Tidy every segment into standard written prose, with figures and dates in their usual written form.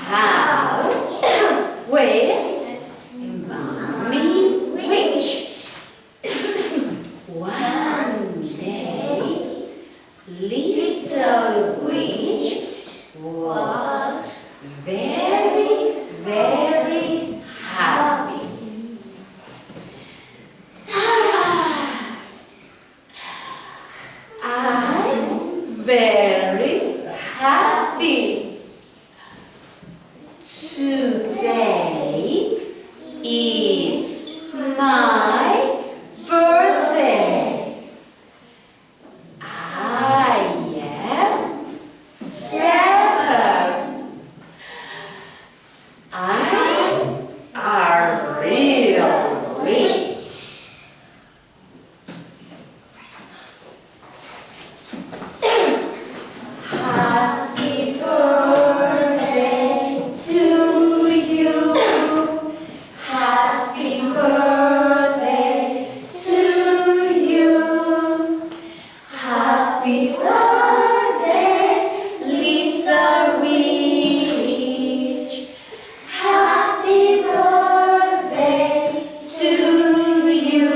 house with mommy witch. One day, little witch was very, very happy. I'm very happy. Today is my birthday. I am 7. I'm a real witch. Happy birthday to you. Happy birthday to you. Happy birthday, little witch. Happy birthday to you.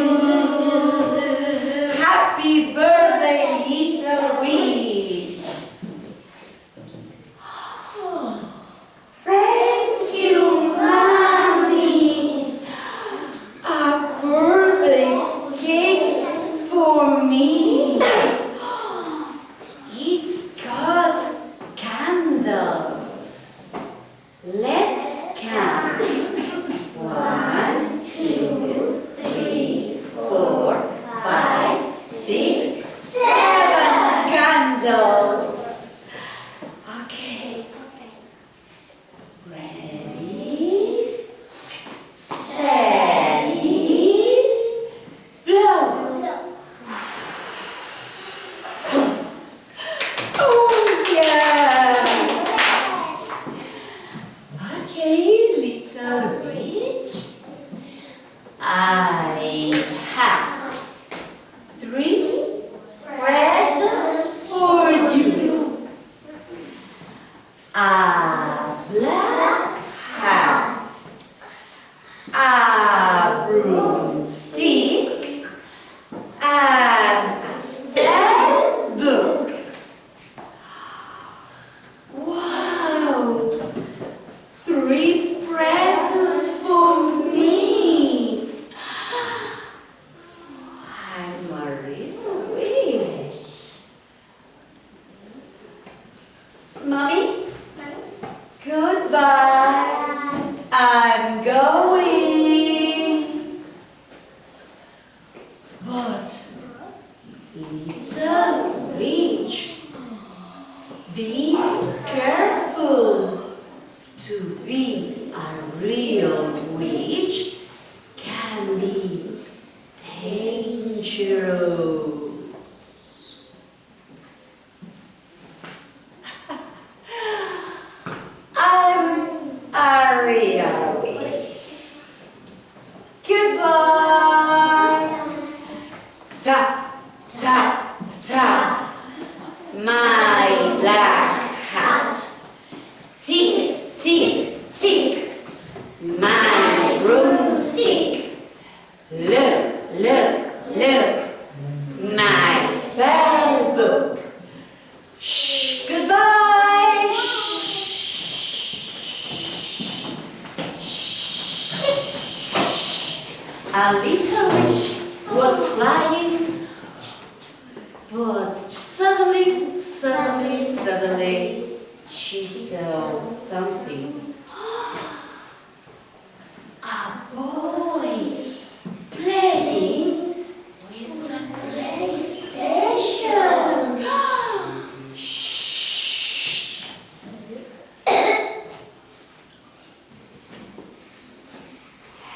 Happy birthday, little witch. Thank you, Mommy. A birthday cake for me. It's got candles. Let's count. 1, 2, 3, 4, 5, 6, 7 candles. Okay. Ready, steady, blow. Oh yeah. Okay, little witch. I have 3 presents for you. A black hat, a broomstick, and a spell book. Wow! 3 presents for me. I'm a real witch. Mommy? Goodbye. I'm going. But, little witch, be careful. To be a real witch can be dangerous. I'm a real witch. Goodbye. Tap, tap, tap. My black hat. Tick, tick, tick. My broomstick. Look, look, look. My spell book. Shh, goodbye. A little witch was flying, but suddenly, she saw something. A boy playing with the PlayStation. Shh.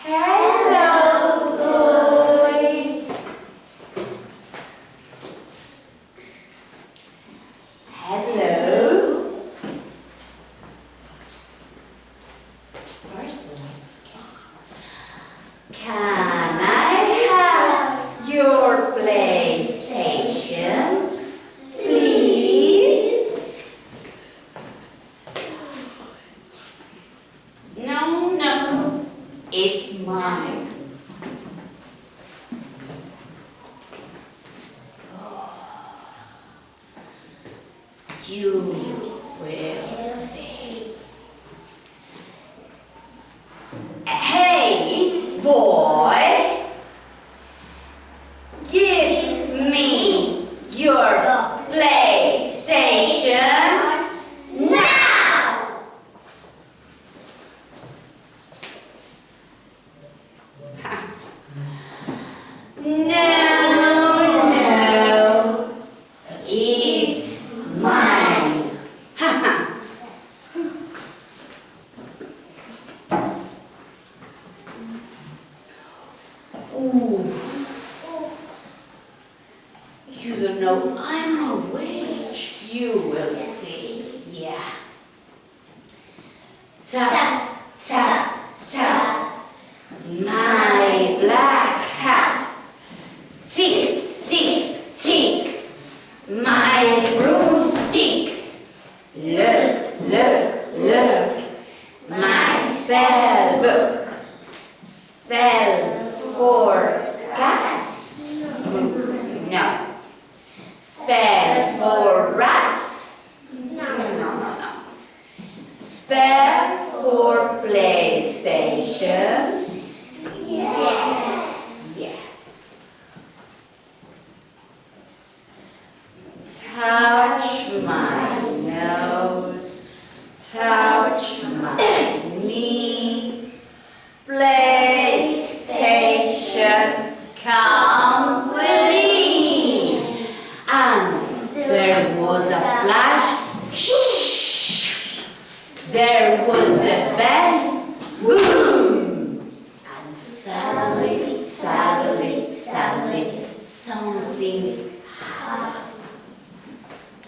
Hello, boy. Hello. it's mine. You will see. Hey, boy, give me your PlayStation now! No, it's mine. Ooh. You don't know I'm a witch. You will see. Yeah. Tap, tap, tap. My black hat. Tick, tick, tick. My broomstick. Look, look, look. My spell book. Spell for cats? No. Spell for rats? No. Spell for PlayStations? Yes. Touch my nose, touch my knee. PlayStation, come to me. And there was a flash. Shh. There was a bang. Boom. And suddenly, something happened.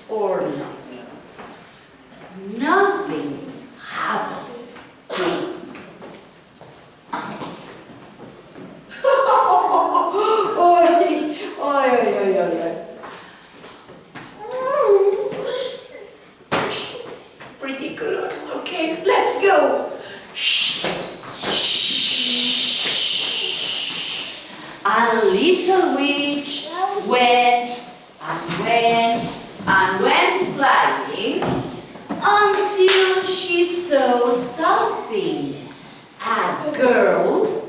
Or nothing. Nothing happened. Ridiculous. Okay, let's go. Shh. A little witch went flying until she saw something. A girl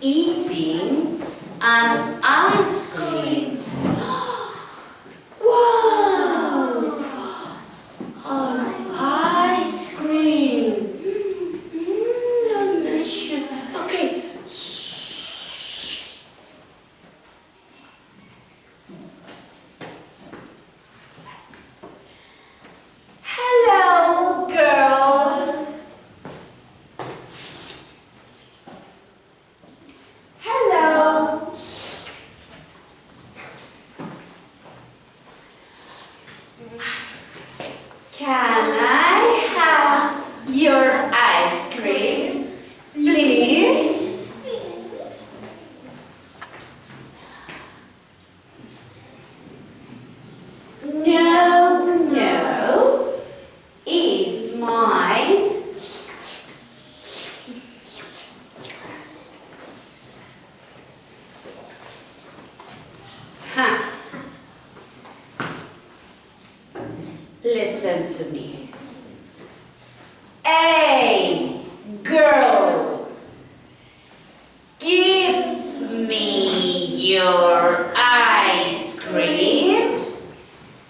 eating an ice cream. Wow! An ice cream. Delicious. Okay. Hello, girl. Hello. Can I have your ice cream, please? No, it's mine. Listen to me. Hey, girl, give me your ice cream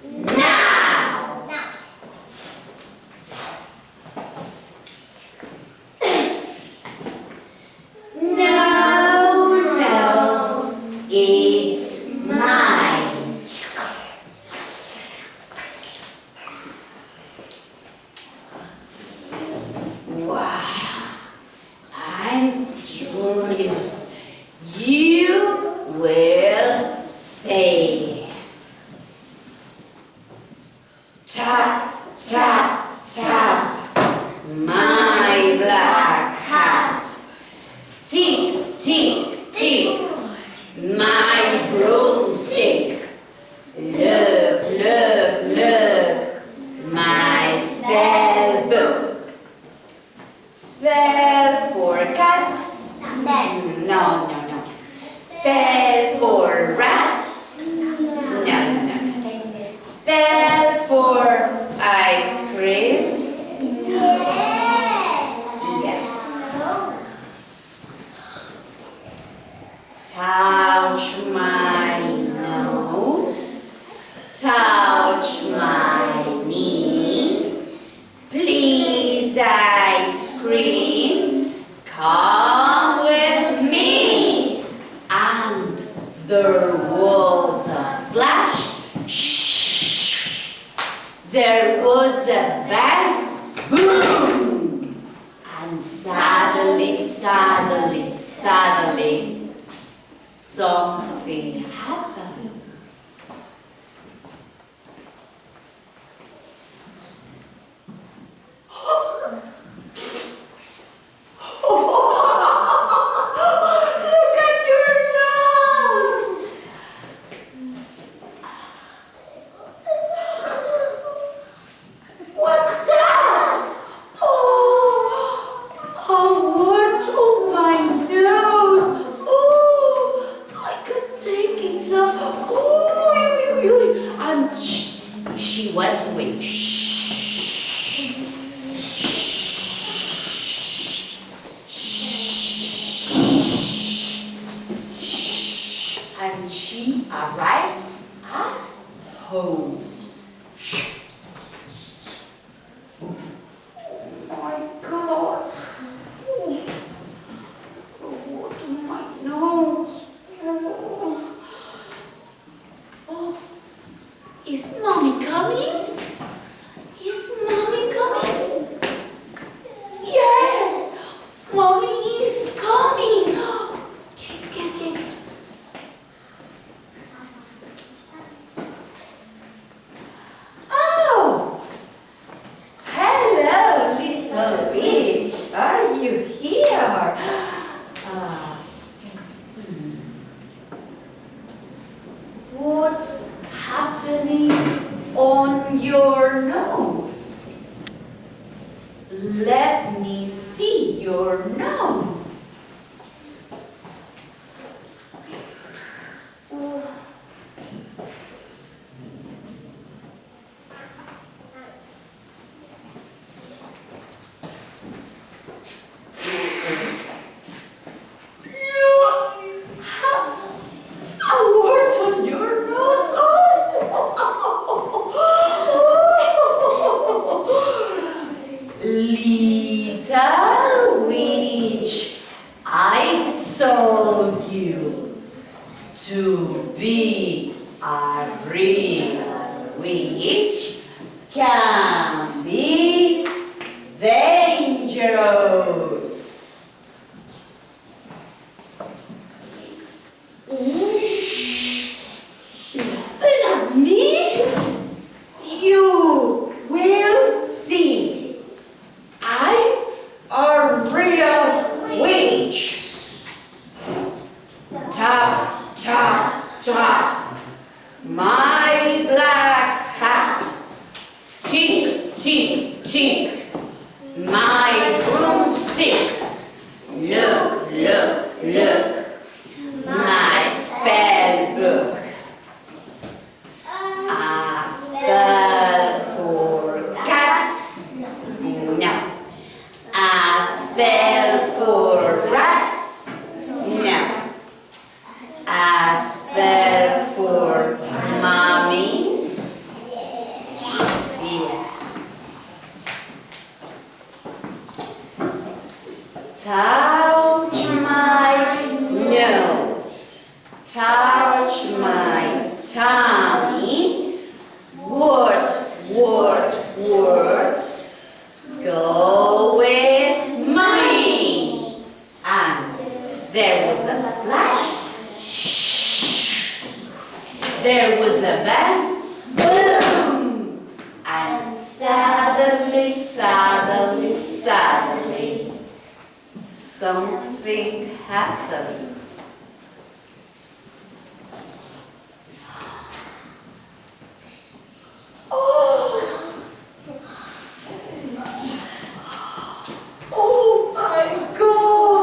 now. No, it's mine. Wow, I'm furious. You will see. Tap, tap, tap. My black hat. Tick, tick, tick. My broomstick. Look, look, look. My spell book. Spell for for cats? No. Spell for rats? No. Spell for ice creams? Yes. Touch my nose. Touch my knee. Please, ice cream, come with me. And there was a flash. Shh. There was a bang. Boom. And suddenly, something happened. Look at your nose! What's that? Oh, a wart on my nose. Oh, I could take it off. Oh, and she went away. And she arrived at home. Oh my God! What on my nose? Oh, is Mommy coming? Is Mommy coming? Yes! Mommy is coming! Okay. Oh! Hello, little witch. Are you here? What's happening on your nose? Let me see your nose. Little witch, I told you to be a real witch can be dangerous. Laughing at me? You will see. I a real witch. Tap, tap, tap. My black hat. Tick, tick, tick. My broomstick. Look, look, look. My spell book. A spell for cats. No. A spell for rats. No. A spell for mummies. Yes. Touch my nose. Touch my tummy. Word. Go with me. And there was a flash. There was a bang. Boom. And suddenly, something happened. Oh my God!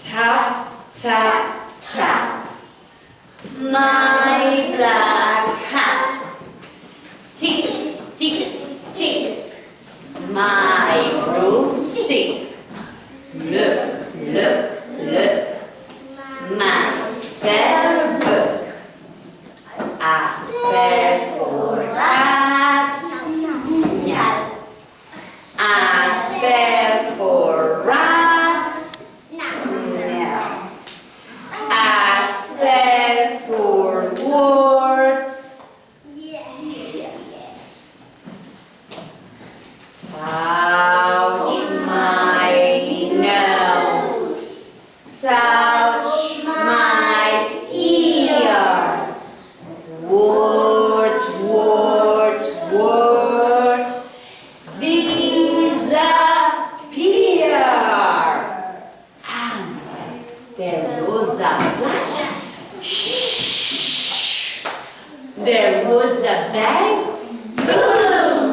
Tap, tap, tap. My black hat. Tick, tick, tick. My broomstick. Look, look, look. My spell book. A spell for rat. No. A spell for rat. No. A spell for words. Yes. Touch my nose. Touch my ears. Word, word, word. Disappear. And there was a flash. Shh. There was a bang. Boom.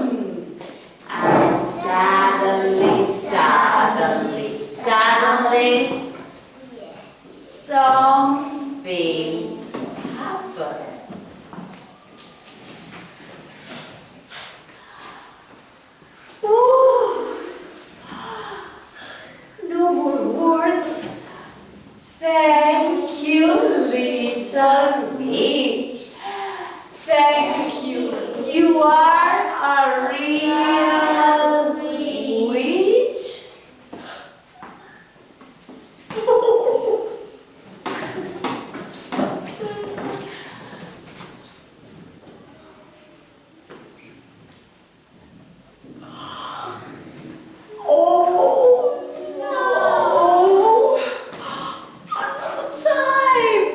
And suddenly, suddenly, suddenly, something happened. Ooh. No more words. Thank you, little witch. Thank you. You are a real witch. Oh no! Another time!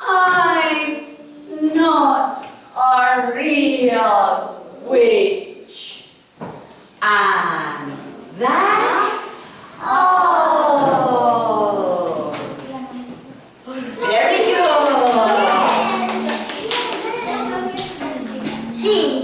I'm not a real witch. And that's all. Very good. Sí.